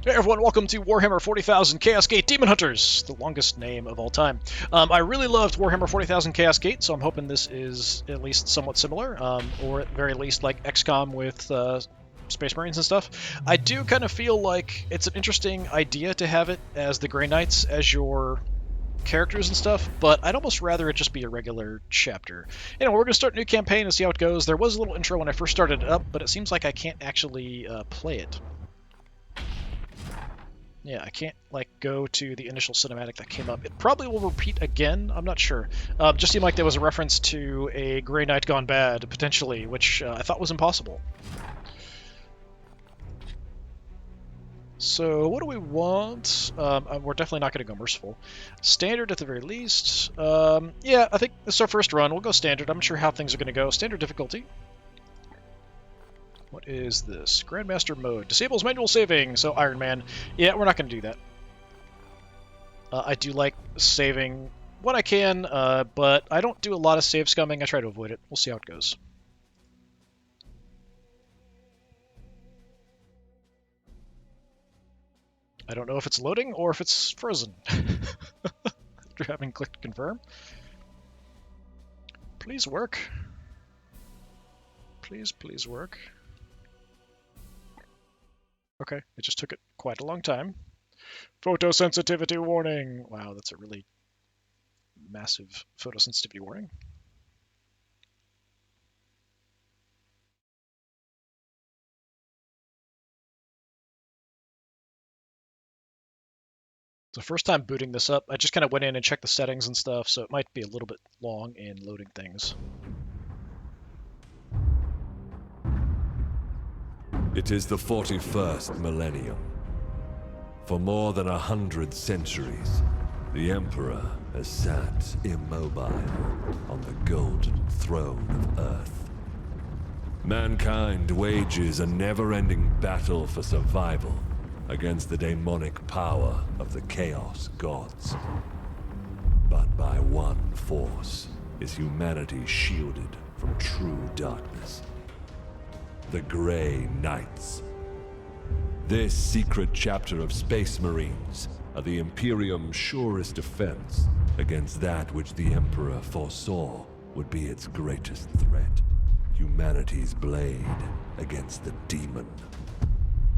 Hey everyone, welcome to Warhammer 40,000 Chaos Gate Daemonhunters, the longest name of all time. I really loved Warhammer 40,000 Chaos Gate, so I'm hoping this is at least somewhat similar, or at the very least like XCOM with Space Marines and stuff. I do kind of feel like it's an interesting idea to have it as the Grey Knights as your characters and stuff, but I'd almost rather it just be a regular chapter. Anyway, we're going to start a new campaign and see how it goes. There was a little intro when I first started it up, but it seems like I can't actually play it. Yeah, I can't, like, go to the initial cinematic that came up. It probably will repeat again, I'm not sure. Just seemed like there was a reference to a Grey Knight Gone Bad, potentially, which I thought was impossible. So, what do we want? We're definitely not going to go Merciful. Standard at the very least. Yeah, I think this is our first run. We'll go Standard. I'm not sure how things are going to go. Standard difficulty. What is this? Grandmaster mode. Disables manual saving, so Iron Man. Yeah, we're not going to do that. I do like saving when I can, but I don't do a lot of save scumming. I try to avoid it. We'll see how it goes. I don't know if it's loading or if it's frozen. After having clicked confirm. Please work. Please, please work. Okay, it just took it quite a long time. Photosensitivity warning. Wow, that's a really massive photosensitivity warning. The first time booting this up, I just kind of went in and checked the settings and stuff, so it might be a little bit long in loading things. It is the 41st millennium. For more than 100 centuries, the Emperor has sat immobile on the golden throne of Earth. Mankind wages a never-ending battle for survival against the demonic power of the Chaos Gods. But by one force is humanity shielded from true darkness. The Grey Knights. This secret chapter of Space Marines are the Imperium's surest defense against that which the Emperor foresaw would be its greatest threat. Humanity's blade against the demon.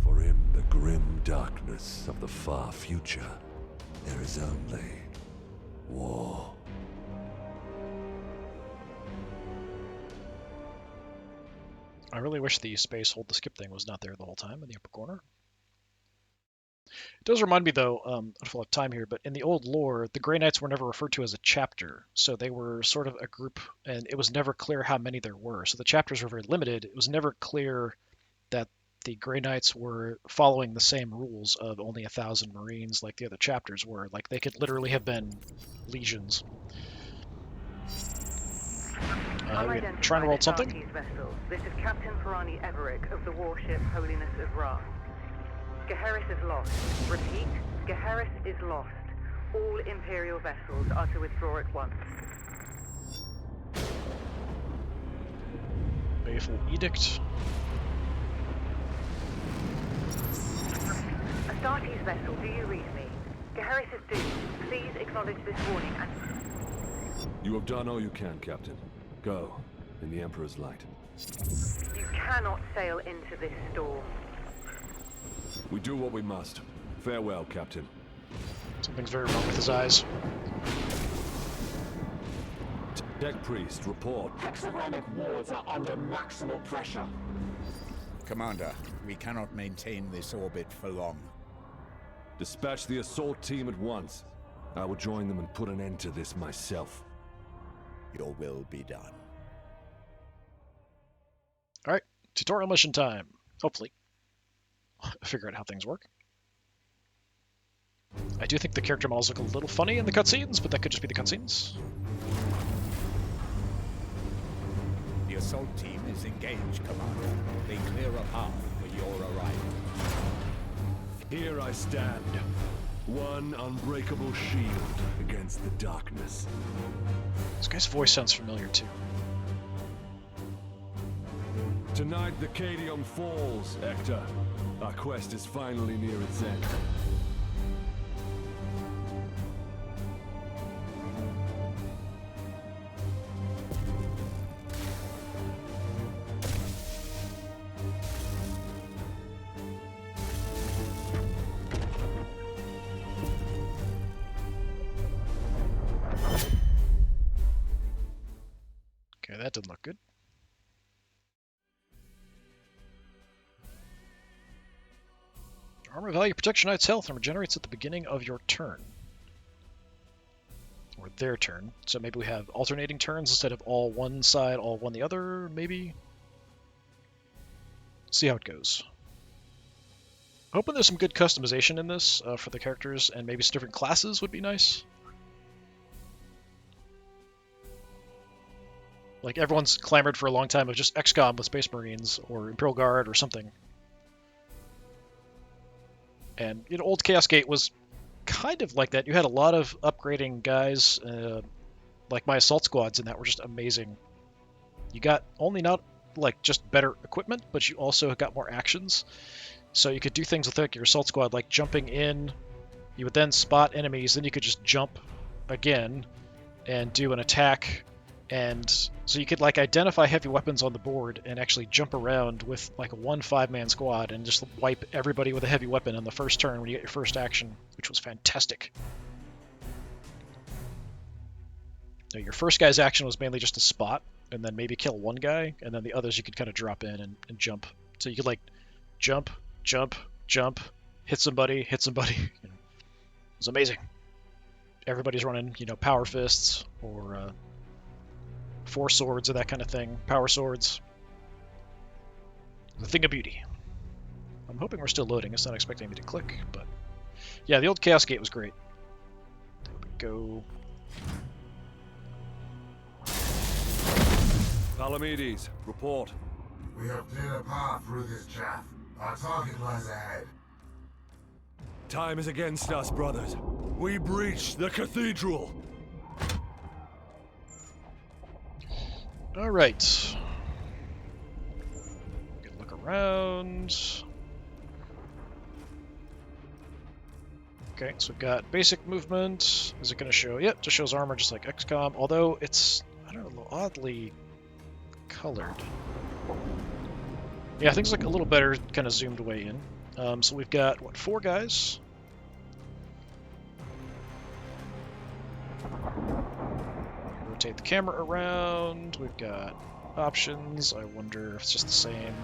For in the grim darkness of the far future, there is only war. I really wish the space hold the skip thing was not there the whole time in the upper corner. It does remind me, though, I don't have time here, but in the old lore, the Grey Knights were never referred to as a chapter, so they were sort of a group, and it was never clear how many there were. So the chapters were very limited. It was never clear that the Grey Knights were following the same rules of only 1,000 Marines like the other chapters were. Like, they could literally have been legions. We're going to try and roll something. This is Captain Pirani Everick of the warship Holiness of Ra. Geheris is lost. Repeat, Geheris is lost. All Imperial vessels are to withdraw at once. Baleful Edict. Astartes vessel, do you read me? Geheris is doomed. Please acknowledge this warning and... You have done all you can, Captain. Go, in the Emperor's light. You cannot sail into this storm. We do what we must. Farewell, Captain. Something's very wrong with his eyes. Deck Priest, report. Hexagramic wards are under maximal pressure. Commander, we cannot maintain this orbit for long. Dispatch the assault team at once. I will join them and put an end to this myself. Your will be done. Alright, tutorial mission time. Hopefully. Figure out how things work. I do think the character models look a little funny in the cutscenes, but that could just be the cutscenes. The assault team is engaged, Commander. They clear a path for your arrival. Here I stand. One unbreakable shield against the darkness. This guy's voice sounds familiar, too. Tonight the Cadium falls, Hector. Our quest is finally near its end. Okay, that didn't look good. Armor value protects your knight's health and regenerates at the beginning of your turn. Or their turn. So maybe we have alternating turns instead of all one side, all one the other, maybe? See how it goes. Hoping there's some good customization in this for the characters, and maybe some different classes would be nice. Like, everyone's clamored for a long time of just XCOM with Space Marines, or Imperial Guard, or something. And, you know, old Chaos Gate was kind of like that. You had a lot of upgrading guys, like my assault squads in that were just amazing. You got only not, like, just better equipment, but you also got more actions. So you could do things with, like, your assault squad, like jumping in. You would then spot enemies, then you could just jump again and do an attack. And so you could, like, identify heavy weapons on the board and actually jump around with, like, one 5-man squad and just wipe everybody with a heavy weapon on the first turn when you get your first action, which was fantastic. Now, your first guy's action was mainly just to spot and then maybe kill one guy, and then the others you could kind of drop in and jump. So you could, like, jump, jump, jump, hit somebody, hit somebody. You know, it was amazing. Everybody's running, you know, power fists or force swords or that kind of thing. Power swords. The thing of beauty. I'm hoping we're still loading. It's not expecting me to click, but yeah, the old Chaos Gate was great. There we go. Palamedes, report. We have cleared a path through this chaff. Our target lies ahead. Time is against us, brothers. We breached the cathedral. All right. Good look around. Okay, so we've got basic movement. Is it going to show? Yep, just shows armor just like XCOM, although it's, I don't know, oddly colored. Yeah, I think it's like a little better kind of zoomed way in. So we've got, what, 4 guys? Rotate the camera around. We've got options. I wonder if it's just the same.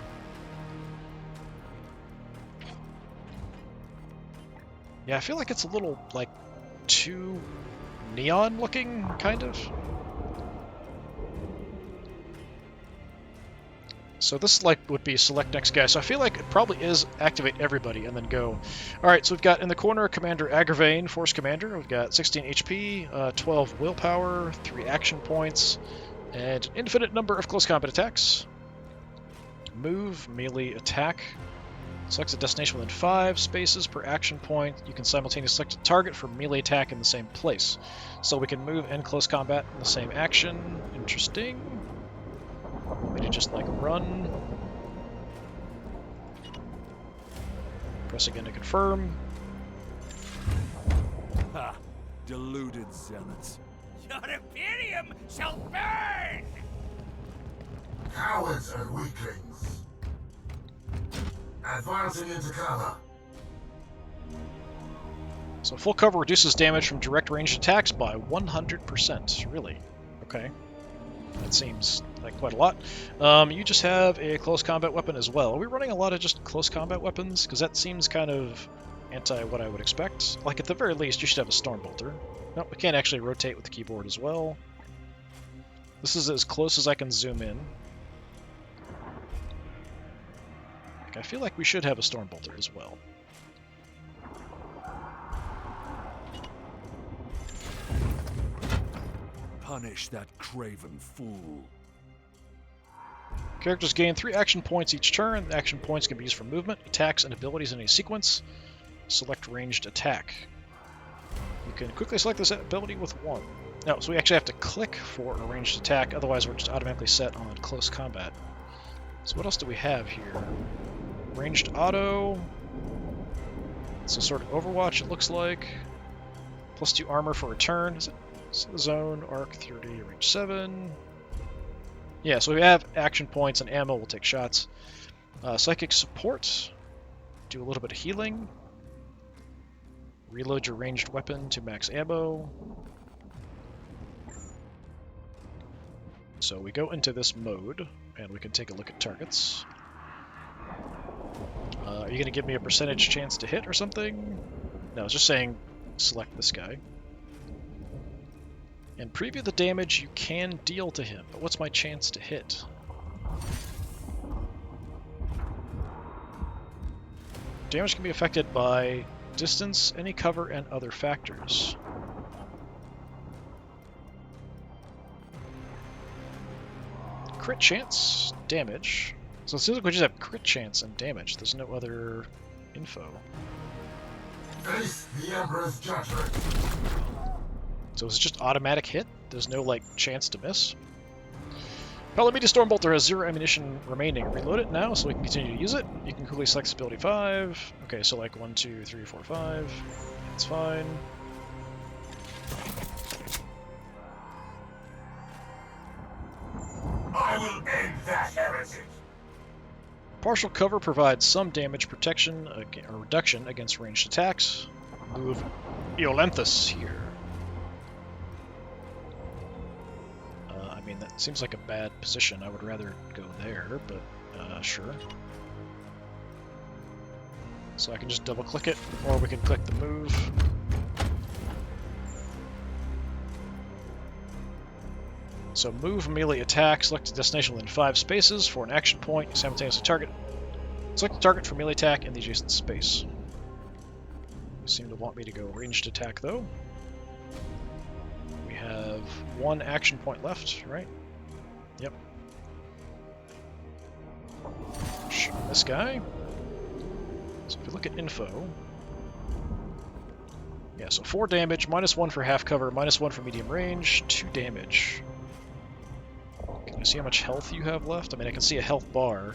Yeah, I feel like it's a little, like, too neon looking, kind of. So this, like, would be select next guy. So I feel like it probably is activate everybody and then go. Alright, so we've got in the corner Commander Agravain, Force Commander. We've got 16 HP, 12 willpower, 3 action points, and an infinite number of close combat attacks. Move, melee attack. Selects a destination within 5 spaces per action point. You can simultaneously select a target for melee attack in the same place. So we can move and close combat in the same action. Interesting. Want me to just, like, run? Press again to confirm. Ha! Deluded zealots. Your Imperium shall burn! Cowards and weaklings. Advancing into cover. So full cover reduces damage from direct ranged attacks by 100%. Really? Okay. That seems like quite a lot. You just have a close combat weapon as well. Are we running a lot of just close combat weapons? Because that seems kind of anti what I would expect. Like, at the very least, you should have a Stormbolter. Nope, we can't actually rotate with the keyboard as well. This is as close as I can zoom in. I feel like we should have a Stormbolter as well. Punish that craven fool. Characters gain 3 action points each turn. The action points can be used for movement, attacks, and abilities in a sequence. Select ranged attack. You can quickly select this ability with 1. No, so we actually have to click for a ranged attack, otherwise we're just automatically set on close combat. So what else do we have here? Ranged auto. So sort of Overwatch, it looks like. +2 armor for a turn. Is it zone, arc 30, range 7? Yeah, so we have action points and ammo. We'll take shots. Psychic support. Do a little bit of healing. Reload your ranged weapon to max ammo. So we go into this mode, and we can take a look at targets. Are you going to give me a percentage chance to hit or something? No, it's just saying select this guy. And preview the damage you can deal to him, but what's my chance to hit? Damage can be affected by distance, any cover, and other factors. Crit chance, damage. So it seems like we just have crit chance and damage. There's no other info. Face the Emperor's judgment. So it's just automatic hit? There's no, like, chance to miss? Palomita Stormbolter has 0 ammunition remaining. Reload it now so we can continue to use it. You can quickly select ability 5. Okay, so like 1, 2, 3, 4, 5. That's fine. I will end that heretic. Partial cover provides some damage protection or reduction against ranged attacks. Move Eolanthus here. I mean, that seems like a bad position. I would rather go there, but sure. So I can just double click it, or we can click the move. So move, melee attack, select a destination within 5 spaces for an action point, simultaneously target. Select the target for melee attack in the adjacent space. You seem to want me to go ranged attack though. We have 1 action point left, right? Yep. Shoot this guy. So if you look at info, yeah, so 4 damage, -1 for half cover, -1 for medium range, 2 damage. Can I see how much health you have left? I mean, I can see a health bar.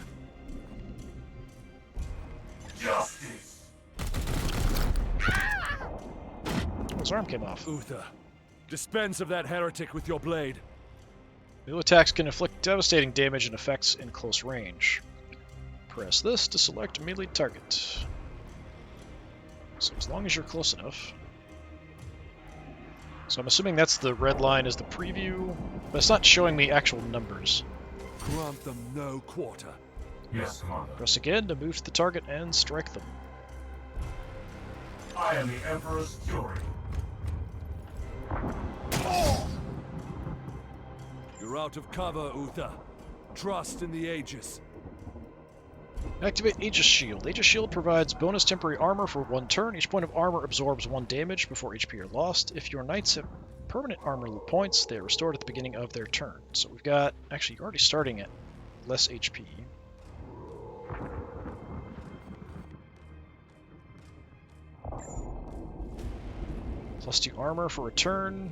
Justice. His arm came off. Uther, dispense of that heretic with your blade. Melee attacks can inflict devastating damage and effects in close range. Press this to select melee target. So as long as you're close enough. So I'm assuming that's the red line is the preview, but it's not showing me actual numbers. Grant them no quarter. Yes, Commander. Press again to move to the target and strike them. I am the Emperor's Fury. You're out of cover, Uther. Trust in the Aegis. Activate Aegis Shield. Aegis Shield provides bonus temporary armor for 1 turn. Each point of armor absorbs 1 damage before HP are lost. If your knights have permanent armor points, they are restored at the beginning of their turn. So we've got, actually, you're already starting at less HP. +2 armor for a turn.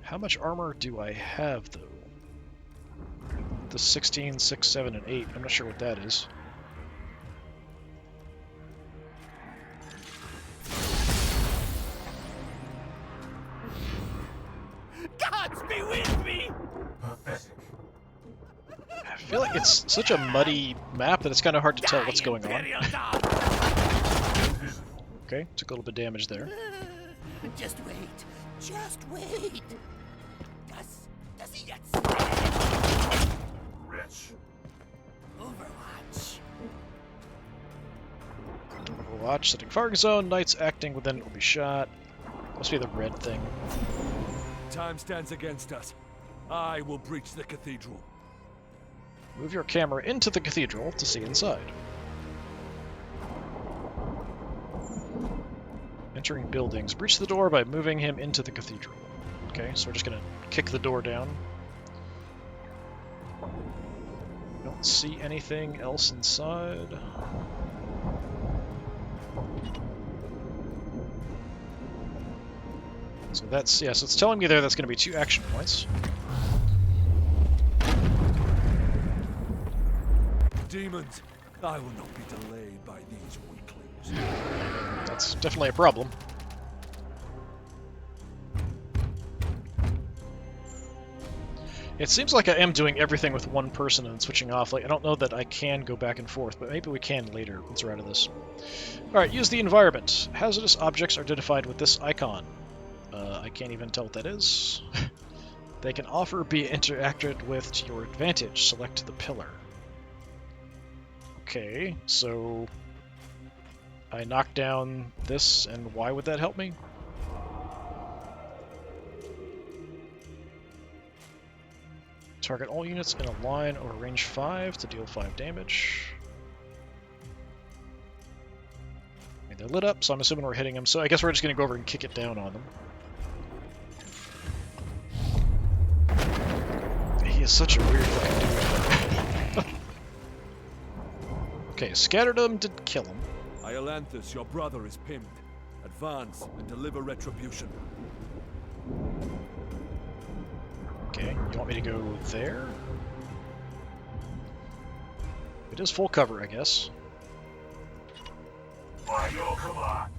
How much armor do I have, though? The 16, 6, 7, and 8. I'm not sure what that is. Gods be with me! Pathetic. I feel like it's such a muddy map that it's kind of hard to tell what's going on. Okay, took a little bit of damage there. Just wait. Just wait. Does he get Wretch. Overwatch? Overwatch, setting firing zone. Knights acting within it will be shot. Must be the red thing. Time stands against us. I will breach the cathedral. Move your camera into the cathedral to see inside. Entering buildings. Breach the door by moving him into the cathedral. Okay, so we're just gonna kick the door down. Don't see anything else inside. So that's, yeah, so it's telling me there that's gonna be 2 action points. demons. I will not be delayed by these weaklings. That's definitely a problem. It seems like I am doing everything with one person and switching off. Like, I don't know that I can go back and forth, but maybe we can later once we're out of this. Alright, use the environment. Hazardous objects are identified with this icon. I can't even tell what that is. They can offer be interacted with to your advantage. Select the pillar. Okay, so I knock down this, and why would that help me? Target all units in a line or range 5 to deal 5 damage. I mean, they're lit up, so I'm assuming we're hitting them, so I guess we're just going to go over and kick it down on them. He is such a weird fucking dude. Okay, scattered them, didn't kill him. Iolanthus, your brother is pinned. Advance and deliver retribution. Okay, you want me to go there? It is full cover, I guess. By your command.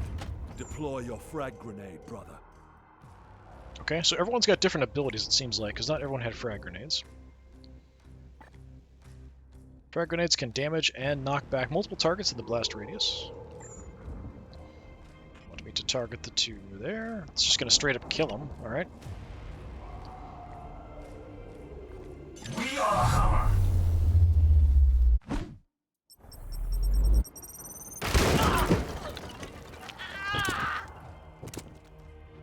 Deploy your frag grenade, brother. Okay, so everyone's got different abilities, it seems like, because not everyone had frag grenades. Frag grenades can damage and knock back multiple targets in the blast radius. Want me to target the two there? It's just going to straight up kill them, alright. We are Hammer.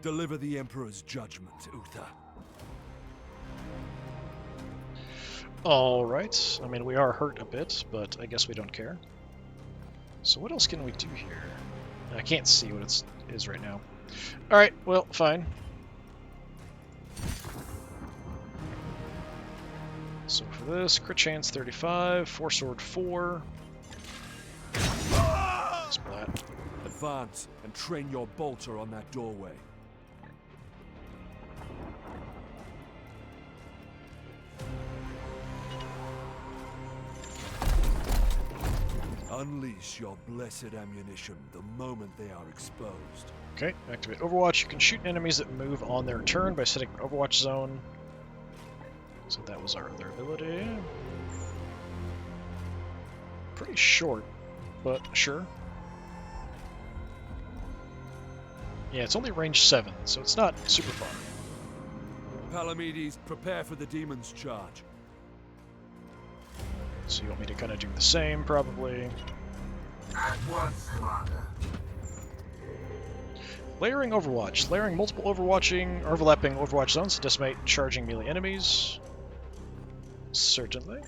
Deliver the Emperor's judgment, Uther. Alright, I mean, we are hurt a bit, but I guess we don't care. So what else can we do here? I can't see what it is right now. Alright, well, fine. So for this, crit chance 35, 4 sword 4. Splat. Advance and train your bolter on that doorway. Unleash your blessed ammunition the moment they are exposed. Okay, activate Overwatch. You can shoot enemies that move on their turn by setting an Overwatch zone. So that was our other ability. Pretty short, but sure. Yeah, it's only range 7, so it's not super far. Palamedes, prepare for the demon's charge. So you want me to kind of do the same, probably. At once, Commander. Layering Overwatch. Layering multiple overwatching, overlapping Overwatch zones to decimate charging melee enemies. Certainly.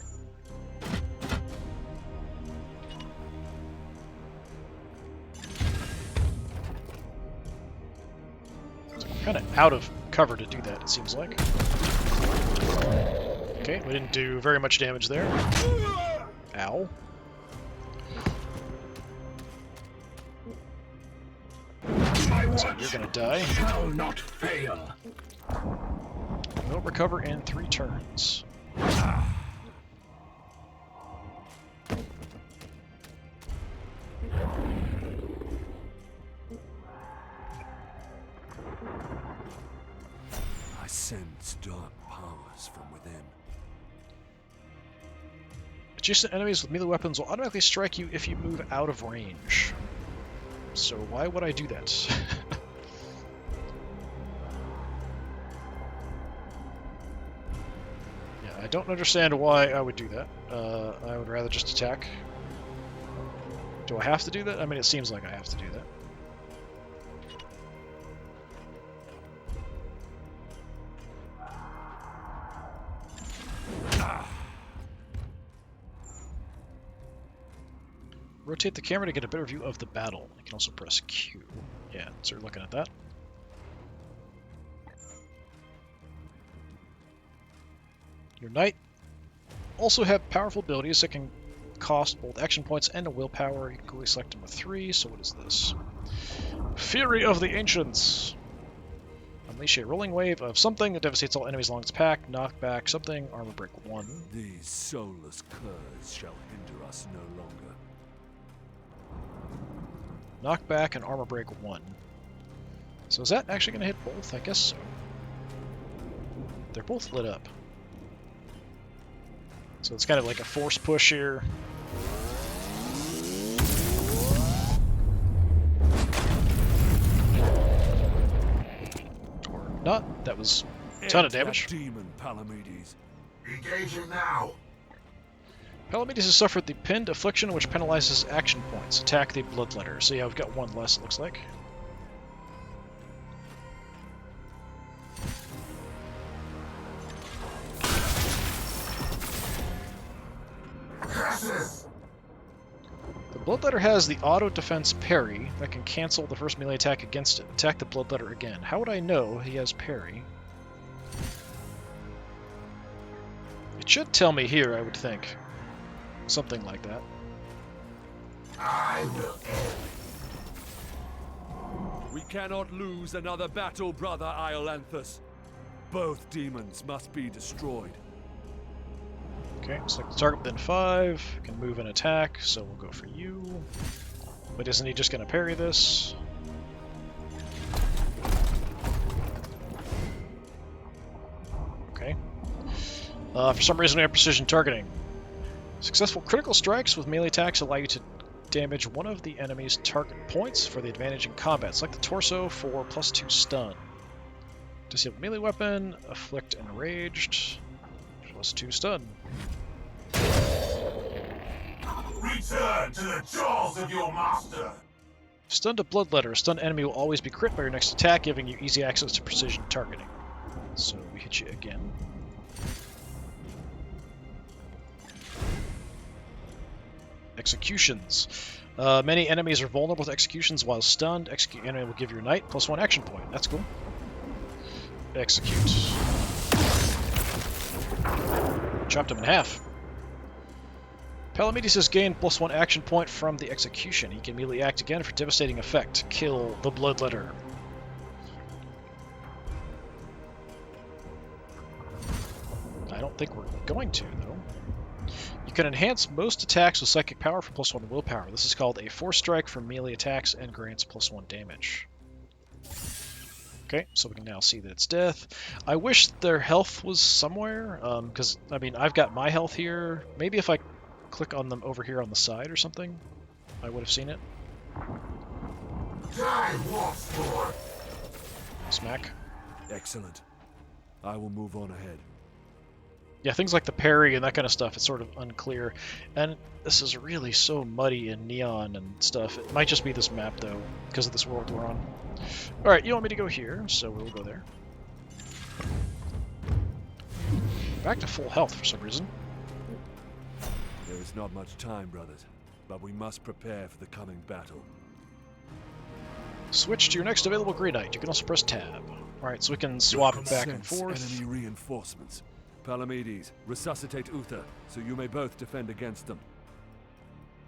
Kind of out of cover to do that, it seems like. Okay, we didn't do very much damage there. Ow. So you're gonna die. Shall not fail. We'll recover in 3 turns. I sense dark powers from within. Adjacent enemies with melee weapons will automatically strike you if you move out of range. So why would I do that? Yeah, I don't understand why I would do that. I would rather just attack. Do I have to do that? I mean, it seems like I have to do that. Rotate the camera to get a better view of the battle. You can also press Q. Yeah, so you're looking at that. Your knight also have powerful abilities that can cost both action points and a willpower. You can quickly select them with 3, so what is this? Fury of the Ancients! A Unleash a rolling wave of something that devastates all enemies along its path. Knock back something. Armor break 1. These soulless curs shall hinder us no longer. Knock back and armor break 1. So is that actually going to hit both? I guess so. They're both lit up. So it's kind of like a force push here. Or not. That was a ton of damage. Demon Palamedes. Engaging now. Palamedes has suffered the pinned affliction, which penalizes action points. Attack the Bloodletter. So yeah, we've got one less, it looks like. The Bloodletter has the auto defense parry that can cancel the first melee attack against it. Attack the Bloodletter again. How would I know he has parry? It should tell me here, I would think. Something like that. I will end. We cannot lose another battle, brother Iolanthus. Both demons must be destroyed. Okay, select the target within 5. Can move and attack, so we'll go for you. But isn't he just going to parry this? Okay. For some reason we have precision targeting. Successful critical strikes with melee attacks allow you to damage one of the enemy's target points for the advantage in combat. Select the torso for +2 stun. Disable melee weapon, afflict enraged, +2 stun. Return to the jaws of your master. Stunned a Bloodletter. A stunned enemy will always be crit by your next attack, giving you easy access to precision targeting. So we hit you again. Executions. Many enemies are vulnerable to executions while stunned. Execute enemy will give your knight +1 action point. That's cool. Execute. Chopped him in half. Palamedes has gained +1 action point from the execution. He can immediately act again for devastating effect. Kill the Bloodletter. I don't think we're going to, though. You can enhance most attacks with psychic power for +1 willpower. This is called a force strike for melee attacks and grants +1 damage. Okay, so we can now see that it's death. I wish their health was somewhere, because, I mean, I've got my health here. Maybe if I click on them over here on the side or something, I would have seen it. Die once for Smack. Excellent. I will move on ahead. Yeah, things like the parry and that kind of stuff, it's sort of unclear. And this is really so muddy and neon and stuff. It might just be this map, though, because of this world we're on. Alright, you want me to go here, so we'll go there. Back to full health for some reason. There is not much time, brothers, but we must prepare for the coming battle. Switch to your next available Grey Knight. You can also press Tab. Alright, so we can swap back and Sense forth. Enemy reinforcements. Palamedes, resuscitate Uther, so you may both defend against them.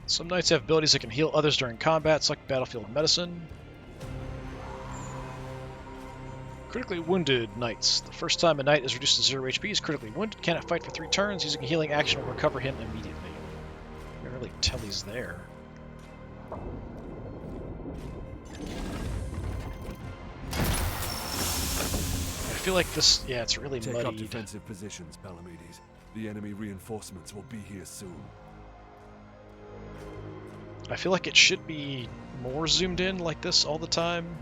Some knights have abilities that can heal others during combat, select Battlefield Medicine. Critically wounded knights. The first time a knight is reduced to 0 HP, he's critically wounded, cannot fight for 3 turns. Using a healing action will recover him immediately. You can really tell he's there. I feel like this, yeah, it's really Take up muddied. defensive positions, Palamedes. The enemy reinforcements will be here soon. I feel like it should be more zoomed in like this all the time.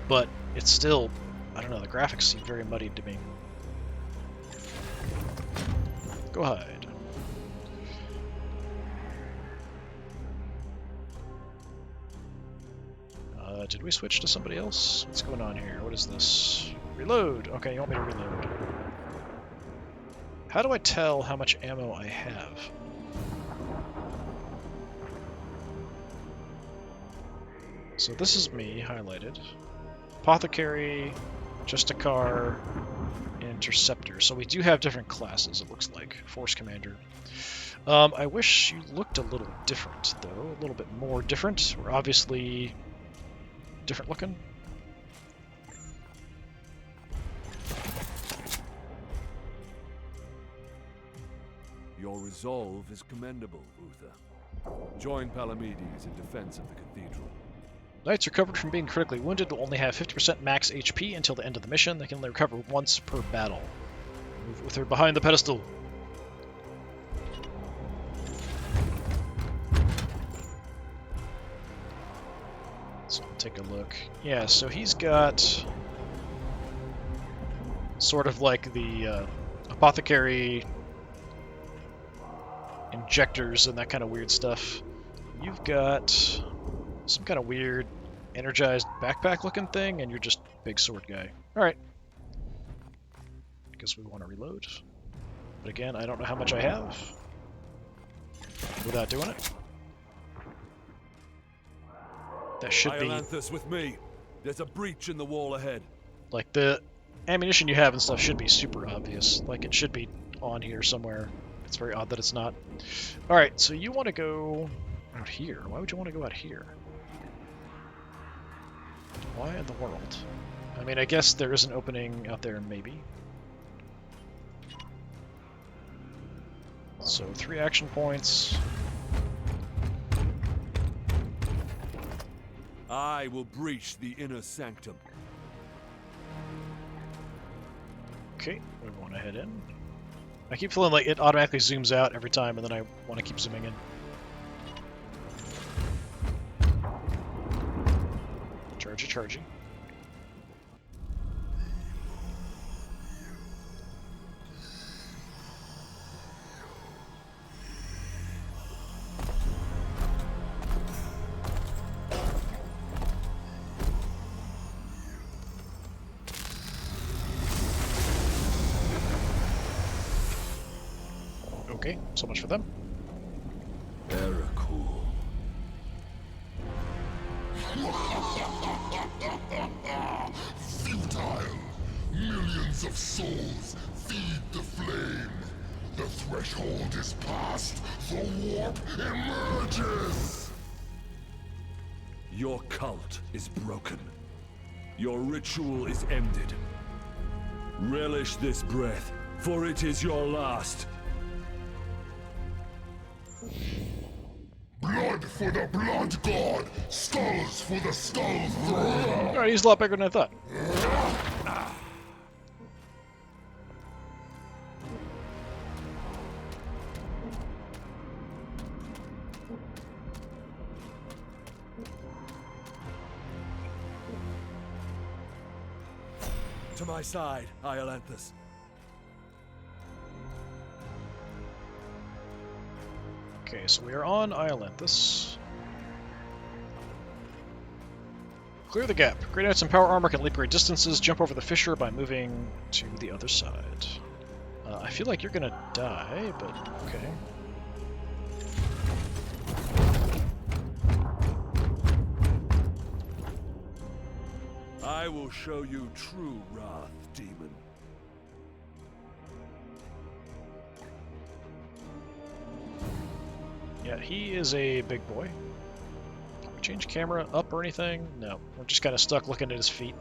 But it's still, I don't know, the graphics seem very muddied to me. Go hide. Did we switch to somebody else? What's going on here? What is this? Reload! Okay, you want me to reload. How do I tell how much ammo I have? So this is me, highlighted. Apothecary, Justicar, Interceptor. So we do have different classes, it looks like. Force Commander. I wish you looked a little different, though. A little bit more different. We're obviously different looking. Your resolve is commendable, Uther. Join Palamedes in defense of the cathedral. Knights recovered from being critically wounded will only have 50% max HP until the end of the mission. They can only recover once per battle. Move with her behind the pedestal. So I'll take a look. Yeah, so he's got sort of like the apothecary injectors and that kind of weird stuff. You've got some kind of weird energized backpack looking thing, and you're just big sword guy. Alright. I guess we want to reload. But again, I don't know how much I have without doing it. That should be... Iolanthus with me. There's a breach in the wall ahead. Like, the ammunition you have and stuff should be super obvious. Like, it should be on here somewhere. It's very odd that it's not. Alright, so you want to go out here. Why would you want to go out here? Why in the world? I mean, I guess there is an opening out there, maybe. So, 3 action points. I will breach the inner sanctum. Okay, we want to head in. I keep feeling like it automatically zooms out every time, and then I want to keep zooming in. Chargy, chargy. Okay, so much for them. Very cool. Futile! Millions of souls feed the flame. The threshold is passed. The warp emerges. Your cult is broken. Your ritual is ended. Relish this breath, for it is your last. Blood for the blood god. Skulls for the skull thrower. Alright, he's a lot bigger than I thought. To my side, Iolanthus. Okay, so we are on Iolanthus. Clear the gap. Great Knights in power armor can leap great distances, jump over the fissure by moving to the other side. I feel like you're gonna die, but okay. I will show you true wrath, demon. Yeah, he is a big boy. Can we change camera up or anything? No, we're just kind of stuck looking at his feet.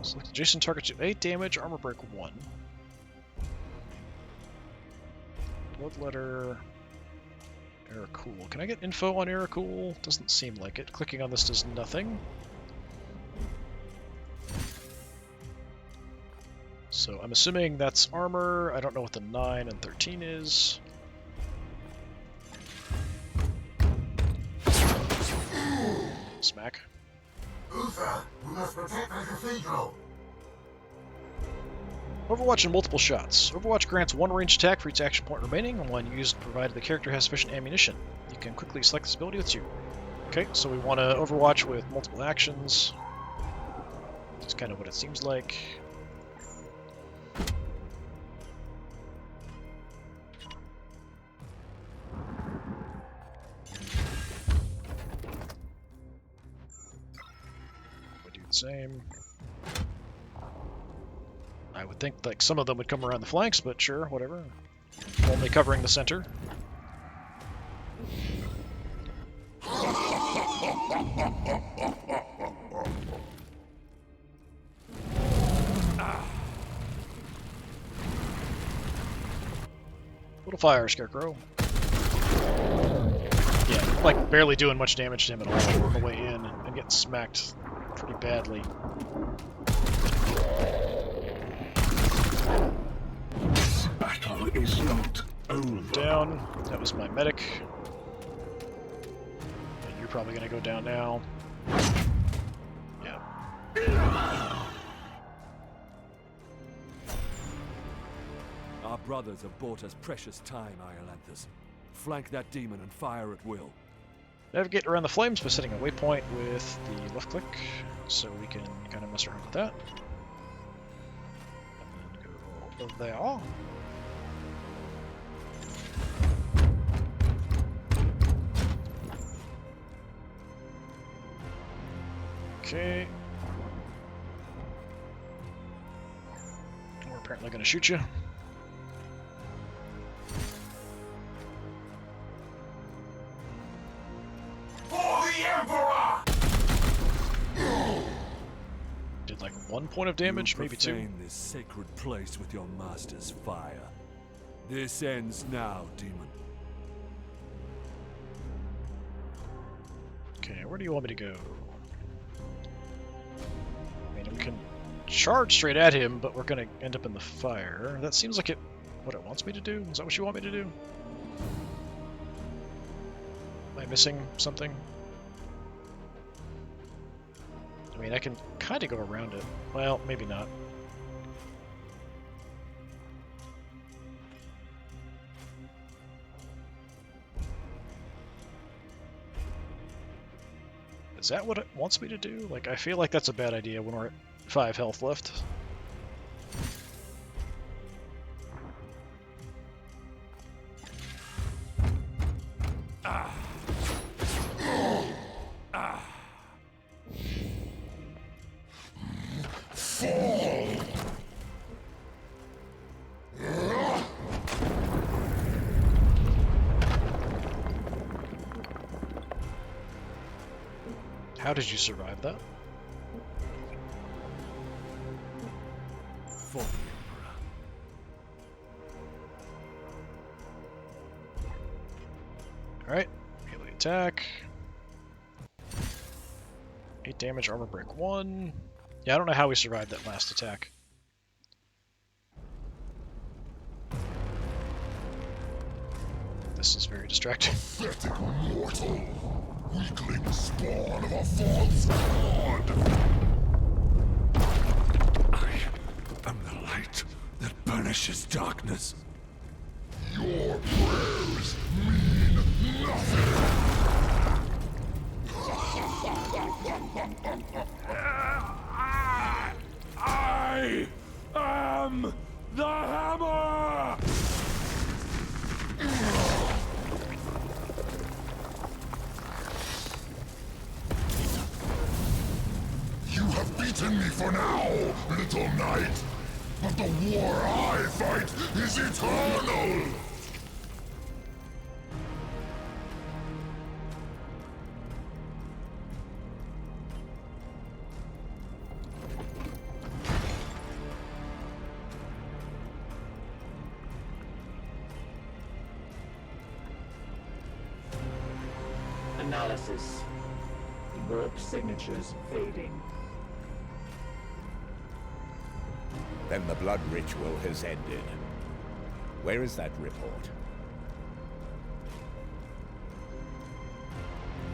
Select adjacent target to 8 damage, armor break 1. Bloodletter. Eracool. Can I get info on Eracool? Doesn't seem like it. Clicking on this does nothing. So I'm assuming that's armor. I don't know what the 9 and 13 is. Smack. Uther, we must protect the cathedral. Overwatch in multiple shots. Overwatch grants 1 ranged attack for each action point remaining, and one used provided the character has sufficient ammunition. You can quickly select this ability with 2. Okay, so we want to Overwatch with multiple actions. Just kind of what it seems like. We do the same. I would think like some of them would come around the flanks, but sure, whatever. Only covering the center. Little fire, Scarecrow. Yeah, like barely doing much damage to him at all on the way in and getting smacked pretty badly. This battle is not over. Down. That was my medic. And you're probably gonna go down now. Yeah. Our brothers have bought us precious time, Iolanthus. Flank that demon and fire at will. Navigate around the flames by setting a waypoint with the left click, so we can kind of mess around with that. And then go there. Okay. We're apparently going to shoot you. For the Emperor! Did like 1 point of damage, You maybe 2. profane this sacred place with your master's fire. This ends now, demon. Okay, where do you want me to go? I mean, we can charge straight at him, but we're going to end up in the fire. That seems like what it wants me to do. Is that what you want me to do? Am I missing something? I mean, I can kind of go around it. Well, maybe not. Is that what it wants me to do? Like, I feel like that's a bad idea when we're at 5 health left. How did you survive that? For the Emperor. Alright, melee attack. 8 damage, armor break 1. Yeah, I don't know how we survived that last attack. This is very distracting. Pathetic mortal! Weakling spawn of a false god! I am the light that banishes darkness. Your prayers mean nothing! I am the hammer! You have beaten me for now, little knight! But the war I fight is eternal! Analysis. Warp signatures fading. Then the blood ritual has ended. Where is that report?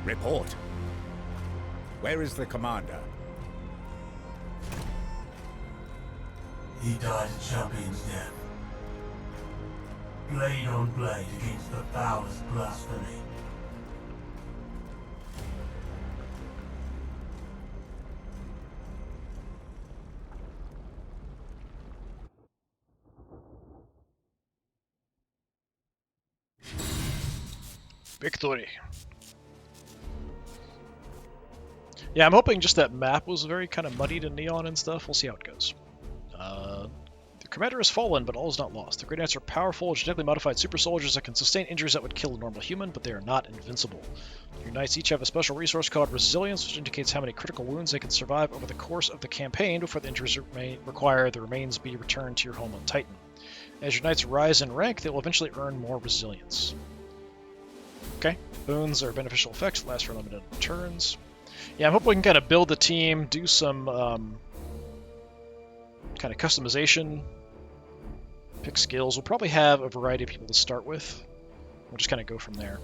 Report! Where is the commander? He died a champion's death. Blade on blade against the foulest blasphemy. Victory. Yeah, I'm hoping just that map was very kind of muddied and neon and stuff. We'll see how it goes. The commander has fallen, but all is not lost. The Great Knights are powerful, genetically modified super soldiers that can sustain injuries that would kill a normal human, but they are not invincible. Your knights each have a special resource called Resilience, which indicates how many critical wounds they can survive over the course of the campaign before the injuries require the remains be returned to your home on Titan. As your knights rise in rank, they will eventually earn more resilience. Okay. Boons are beneficial effects, last for limited turns. Yeah, I'm hoping we can kind of build the team, do some kind of customization, pick skills. We'll probably have a variety of people to start with. We'll just kind of go from there.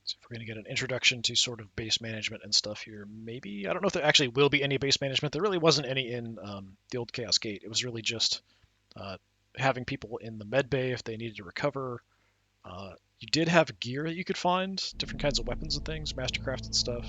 So if we're going to get an introduction to sort of base management and stuff here, maybe. I don't know if there actually will be any base management. There really wasn't any in the old Chaos Gate. It was really just having people in the med bay if they needed to recover. You did have gear that you could find, different kinds of weapons and things, mastercrafted stuff.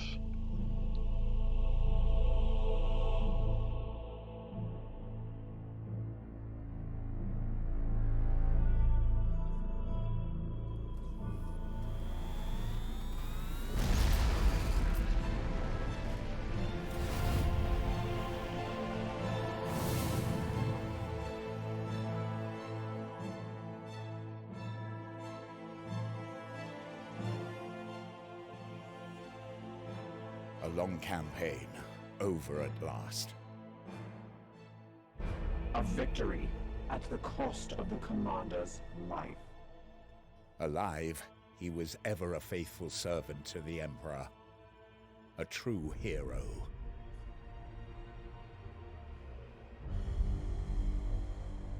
A long campaign, over at last. A victory at the cost of the commander's life. Alive, he was ever a faithful servant to the Emperor. A true hero.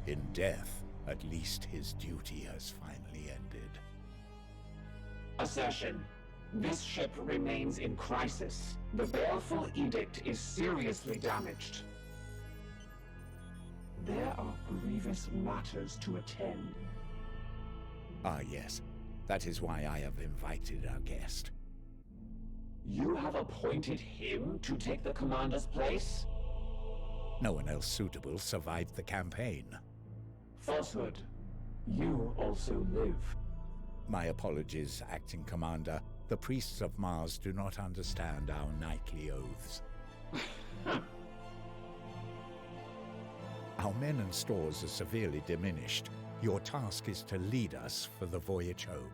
In death, at least his duty has finally ended. Assertion. This ship remains in crisis. The Baleful Edict is seriously damaged. There are grievous matters to attend. Ah, yes. That is why I have invited our guest. You have appointed him to take the commander's place? No one else suitable survived the campaign. Falsehood. You also live. My apologies, Acting Commander. The priests of Mars do not understand our knightly oaths. Our men and stores are severely diminished. Your task is to lead us for the voyage home.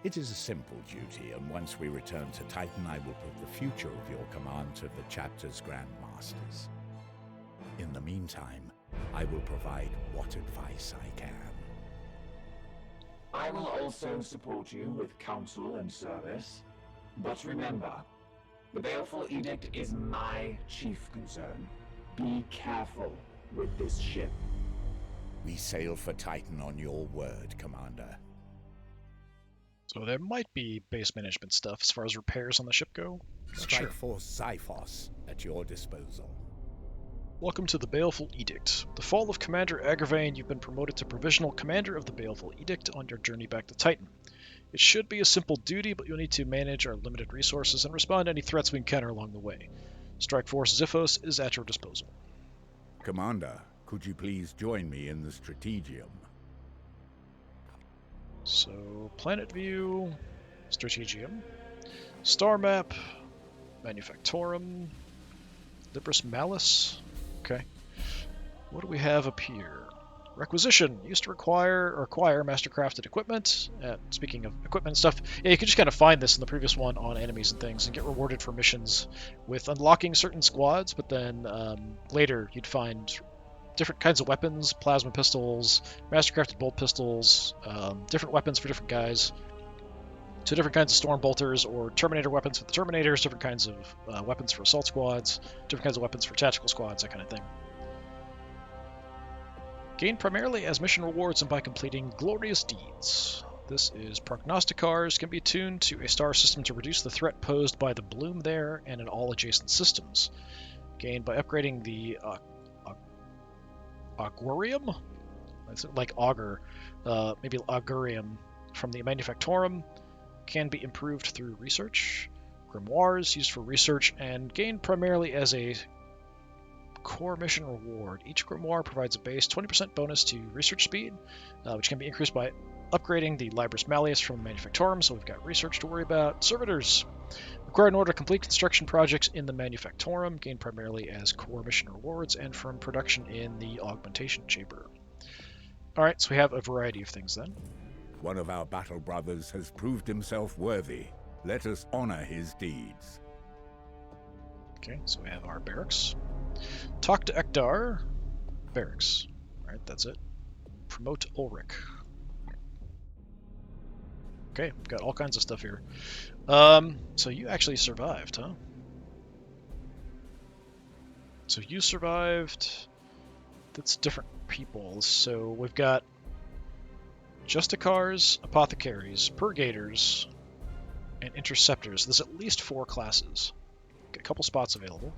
It is a simple duty, and once we return to Titan, I will put the future of your command to the chapter's grandmasters. In the meantime, I will provide what advice I can. I will also support you with counsel and service. But remember, the Baleful Edict is my chief concern. Be careful with this ship. We sail for Titan on your word, Commander. So there might be base management stuff as far as repairs on the ship go. Strike Force Xiphos at your disposal. Welcome to the Baleful Edict. With the fall of Commander Agravain, you've been promoted to Provisional Commander of the Baleful Edict on your journey back to Titan. It should be a simple duty, but you'll need to manage our limited resources and respond to any threats we encounter along the way. Strike Force Xiphos is at your disposal. Commander, could you please join me in the Strategium? So, Planet View, Strategium, Star Map, Manufactorum, Libris Malus. Okay. What do we have up here? Requisition. Used to acquire mastercrafted equipment. Speaking of equipment and stuff, yeah, you can just kind of find this in the previous one on enemies and things and get rewarded for missions with unlocking certain squads, but then later you'd find different kinds of weapons, plasma pistols, mastercrafted bolt pistols, different weapons for different guys. So different kinds of storm bolters or Terminator weapons for the Terminators, different kinds of weapons for assault squads, different kinds of weapons for tactical squads, that kind of thing. Gained primarily as mission rewards and by completing glorious deeds. This is Prognosticars, can be attuned to a star system to reduce the threat posed by the bloom there and in all adjacent systems. Gained by upgrading the Augurium? It's like augur, maybe Augurium from the Manufactorum. Can be improved through research. Grimoires, used for research, and gained primarily as a core mission reward. Each grimoire provides a base 20% bonus to research speed, which can be increased by upgrading the Libris Malleus from the Manufactorum, so we've got research to worry about. Servitors. Required in order to complete construction projects in the Manufactorum, gained primarily as core mission rewards and from production in the Augmentation Chamber. Alright, so we have a variety of things then. One of our battle brothers has proved himself worthy. Let us honor his deeds. Okay, so we have our barracks. Talk to Ekdar. Barracks. Alright, that's it. Promote Ulrich. Okay, we've got all kinds of stuff here. So you actually survived, huh? So you survived. That's different people. So we've got Justicars, Apothecaries, Purgators, and Interceptors. There's at least 4 classes. Got a couple spots available.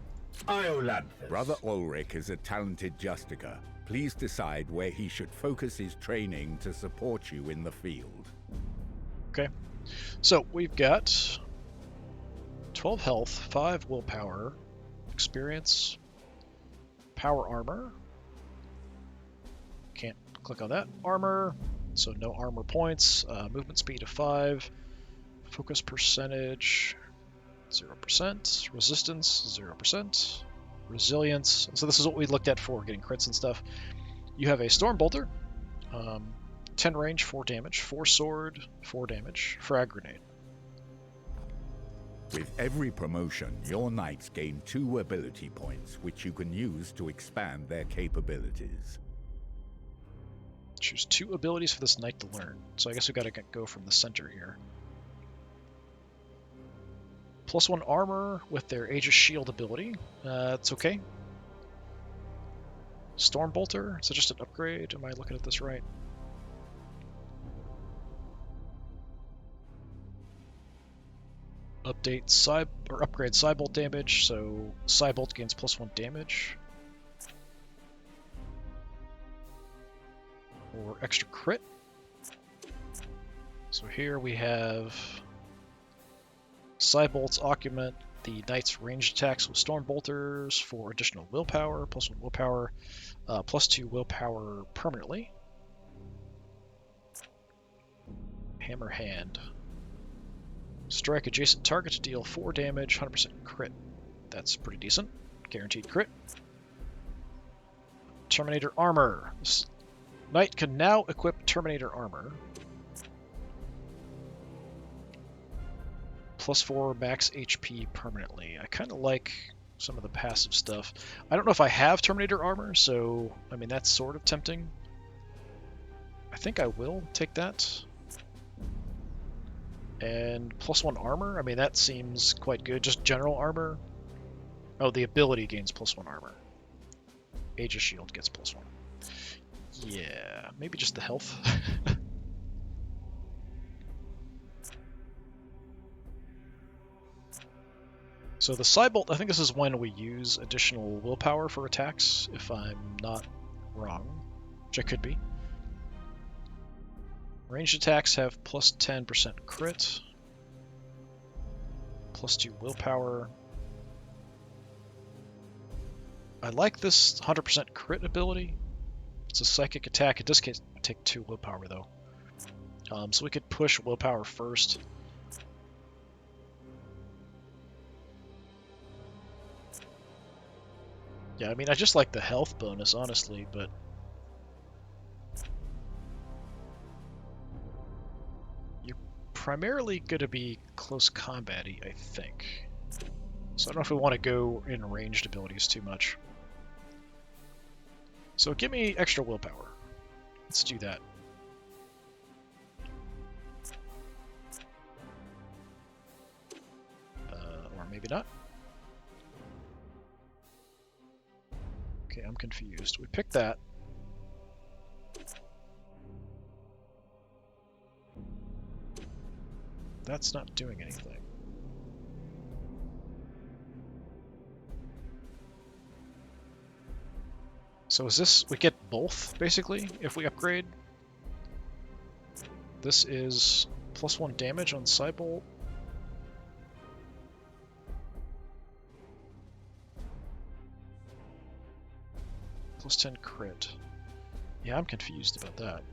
Brother Ulrich is a talented Justicar. Please decide where he should focus his training to support you in the field. Okay. So we've got 12 health, 5 willpower, experience, power armor. Can't click on that. Armor, so no armor points. Movement speed of 5. Focus percentage, 0%. Resistance, 0%. Resilience. So this is what we looked at for getting crits and stuff. You have a Storm Bolter, 10 range, 4 damage, 4 sword, 4 damage, frag grenade. With every promotion, your knights gain 2 ability points, which you can use to expand their capabilities. Choose 2 abilities for this knight to learn. So I guess we gotta go from the center here. +1 armor with their Aegis shield ability. It's okay. Storm Bolter, is that just an upgrade? Am I looking at this right? Upgrade Cybolt damage, so Cybolt gains +1 damage. Or extra crit. So here we have Cybolt's augment the knight's ranged attacks with Storm Bolters for additional willpower, +1 willpower, +2 willpower permanently. Hammer Hand. Strike adjacent target to deal 4 damage, 100% crit. That's pretty decent. Guaranteed crit. Terminator Armor. This knight can now equip Terminator Armor. +4 max HP permanently. I kind of like some of the passive stuff. I don't know if I have Terminator Armor, so, I mean, that's sort of tempting. I think I will take that. And +1 armor, I mean, that seems quite good. Just general armor. Oh, the ability gains +1 armor. Aegis shield gets +1. Yeah, maybe just the health. So the Cybolt, I think this is when we use additional willpower for attacks, if I'm not wrong, which I could be. Ranged attacks have +10% crit, +2 willpower. I like this 100% crit ability. It's a psychic attack. It does take 2 willpower though. So we could push willpower first. Yeah, I mean, I just like the health bonus, honestly, but... You're primarily going to be close combat-y, I think. So I don't know if we want to go in ranged abilities too much. So give me extra willpower. Let's do that. Or maybe not. Okay, I'm confused. We picked that. That's not doing anything. So is this, we get both, basically, if we upgrade? This is +1 damage on Cybolt. +10 crit. Yeah, I'm confused about that.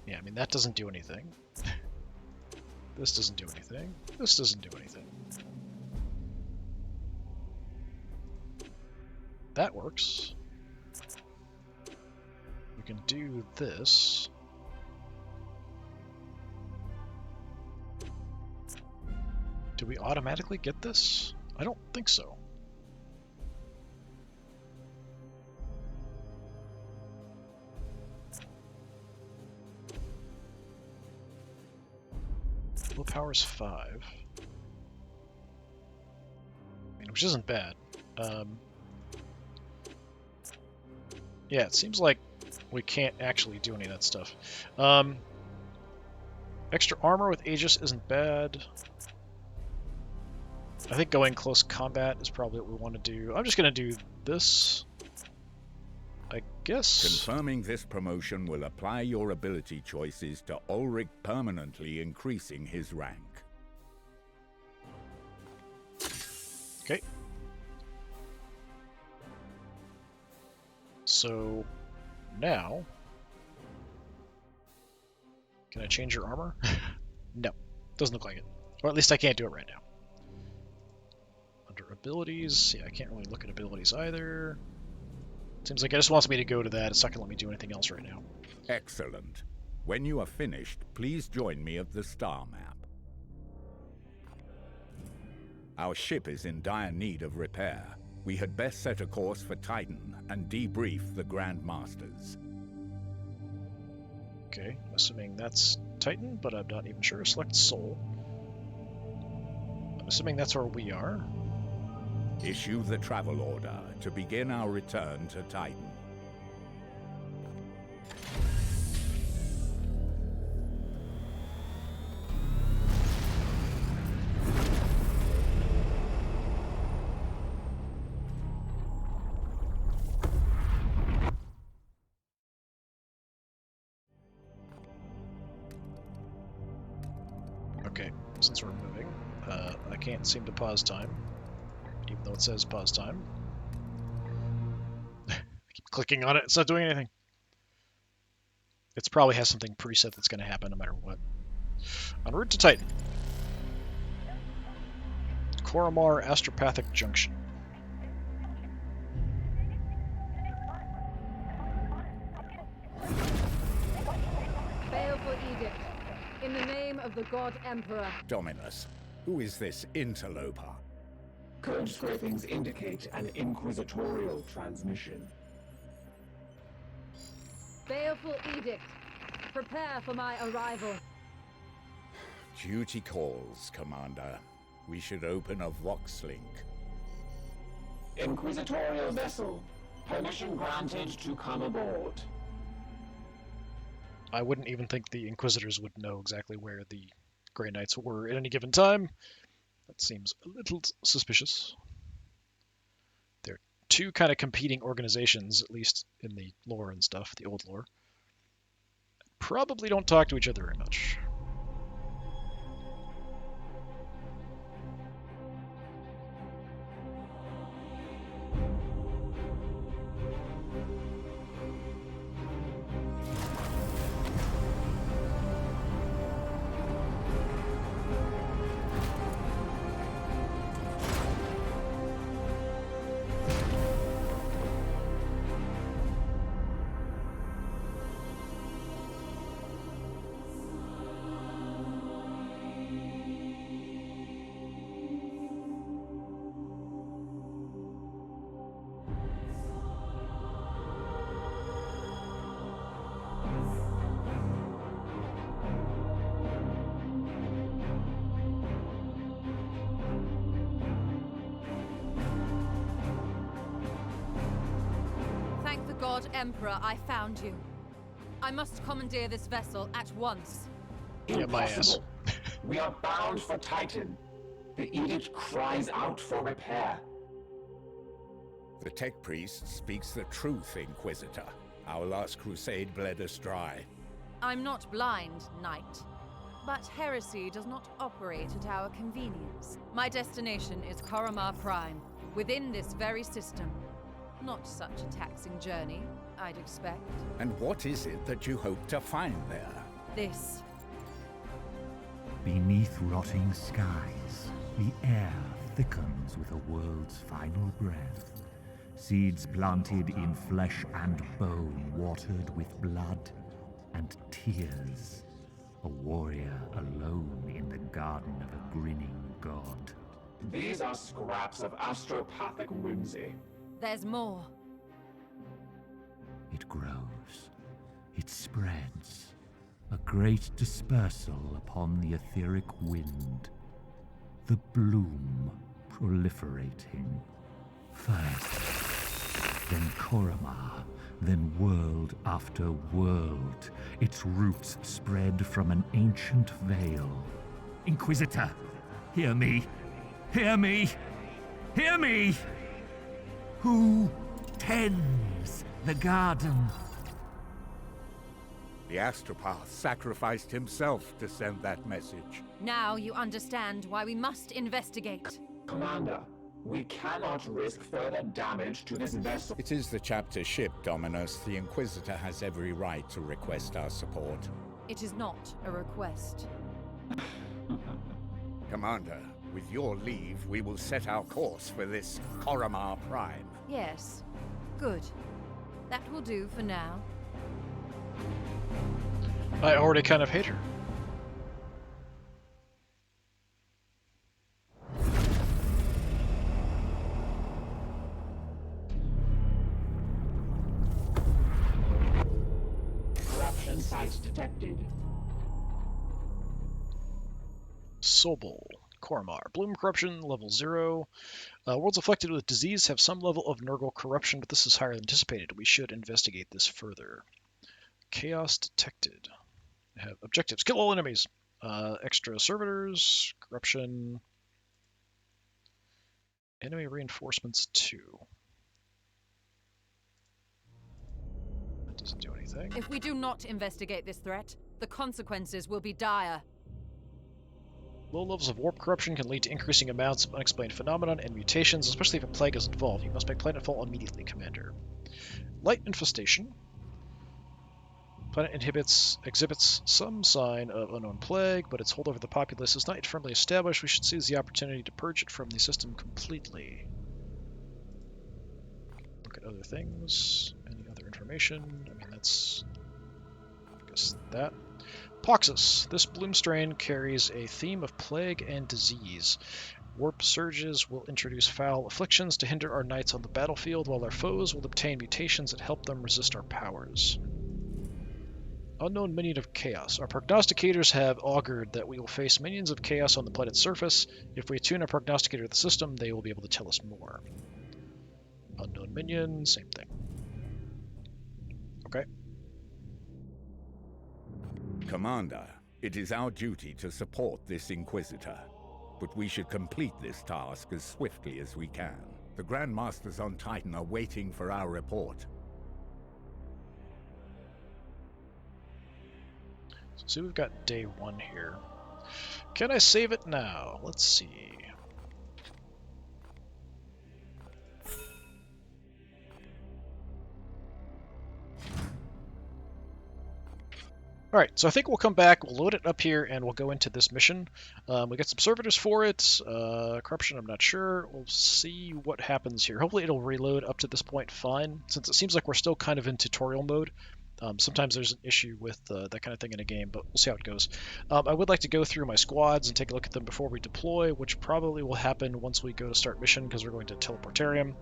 Yeah, I mean, that doesn't do anything. This doesn't do anything. This doesn't do anything. That works. We can do this. Do we automatically get this? I don't think so. Willpower's 5. I mean, which isn't bad. Yeah, it seems like we can't actually do any of that stuff. Extra armor with Aegis isn't bad. I think going close combat is probably what we want to do. I'm just going to do this, I guess. Confirming this promotion will apply your ability choices to Ulrich, permanently increasing his rank. Okay. So now, can I change your armor? No, doesn't look like it. Or at least I can't do it right now. Under abilities, yeah, I can't really look at abilities either. Seems like it just wants me to go to that. It's not going to let me do anything else right now. Excellent. When you are finished, please join me at the star map. Our ship is in dire need of repair. We had best set a course for Titan and debrief the Grand Masters. Okay, I'm assuming that's Titan, but I'm not even sure. Select Soul. I'm assuming that's where we are. Issue the travel order to begin our return to Titan. Okay, since we're moving, I can't seem to pause time, even though it says pause time. I keep clicking on it, it's not doing anything. It probably has something preset that's going to happen no matter what. En route to Titan. Koramar Astropathic Junction. Baleful edict. In the name of the God Emperor. Dominus, who is this interloper? Current scrapings indicate an inquisitorial transmission. Baleful edict. Prepare for my arrival. Duty calls, Commander. We should open a Vox link. Inquisitorial vessel. Permission granted to come aboard. I wouldn't even think the Inquisitors would know exactly where the Grey Knights were at any given time. That seems a little suspicious. They're two kind of competing organizations, at least in the lore and stuff, the old lore. Probably don't talk to each other very much. Thank the God Emperor I found you. I must commandeer this vessel at once. Yeah, my ass. Impossible. We are bound for Titan. The edict cries out for repair. The Tech Priest speaks the truth, Inquisitor. Our last crusade bled us dry. I'm not blind, Knight. But heresy does not operate at our convenience. My destination is Koramar Prime, within this very system. Not such a taxing journey, I'd expect. And what is it that you hope to find there? this? Beneath rotting skies, the air thickens with a world's final breath. Seeds planted in flesh and bone, watered with blood and tears. A warrior alone in the garden of a grinning god. These are scraps of astropathic whimsy. There's more. It grows. It spreads. A great dispersal upon the etheric wind. The bloom proliferating. First, then Koromar, then world after world. Its roots spread from an ancient veil. Inquisitor, hear me! Hear me! Hear me! Who tends the garden? The astropath sacrificed himself to send that message. Now you understand why we must investigate. Commander, we cannot risk further damage to this vessel. It is the chapter ship, Dominus. The Inquisitor has every right to request our support. It is not a request. Commander, with your leave, we will set our course for this Koromar Prime. Yes. Good. That will do for now. I already kind of hate her. Corruption site detected. Sobol, Koromar. Bloom corruption, level 0. Worlds afflicted with disease have some level of Nurgle corruption, but this is higher than anticipated. We should investigate this further. Chaos detected. I have objectives. Kill all enemies. Extra servitors. Corruption. Enemy reinforcements 2. That doesn't do anything. If we do not investigate this threat, the consequences will be dire. Low levels of warp corruption can lead to increasing amounts of unexplained phenomenon and mutations, especially if a plague is involved. You must make planetfall immediately, Commander. Light infestation. Planet exhibits some sign of unknown plague, but its hold over the populace is not yet firmly established. We should seize the opportunity to purge it from the system completely. Look at other things. Any other information? I mean, that's... I guess that. Poxus. This bloom strain carries a theme of plague and disease. Warp surges will introduce foul afflictions to hinder our knights on the battlefield, while our foes will obtain mutations that help them resist our powers. Unknown minion of chaos. Our prognosticators have augured that we will face minions of chaos on the planet's surface. If we attune our prognosticator to the system, they will be able to tell us more. Unknown minion, same thing. Okay. Commander, it is our duty to support this Inquisitor, but we should complete this task as swiftly as we can. The Grand Masters on Titan are waiting for our report. So we've got day 1 here. Can I save it now? Let's see. Alright, so I think we'll come back, we'll load it up here, and we'll go into this mission. We got some servitors for it. Corruption, I'm not sure. We'll see what happens here. Hopefully it'll reload up to this point fine, since it seems like we're still kind of in tutorial mode. Sometimes there's an issue with that kind of thing in a game, but we'll see how it goes. I would like to go through my squads and take a look at them before we deploy, which probably will happen once we go to start mission, because we're going to Teleportarium.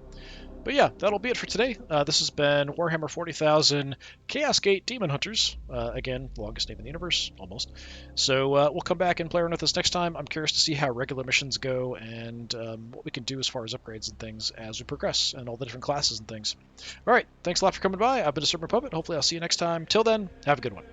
But yeah, that'll be it for today. This has been Warhammer 40,000 Chaos Gate Daemonhunters. Again, longest name in the universe, almost. So we'll come back and play around with this next time. I'm curious to see how regular missions go and what we can do as far as upgrades and things as we progress, and all the different classes and things. Alright, thanks a lot for coming by. I've been DisturbingPuppet. Hopefully I'll see you next time. Till then, have a good one.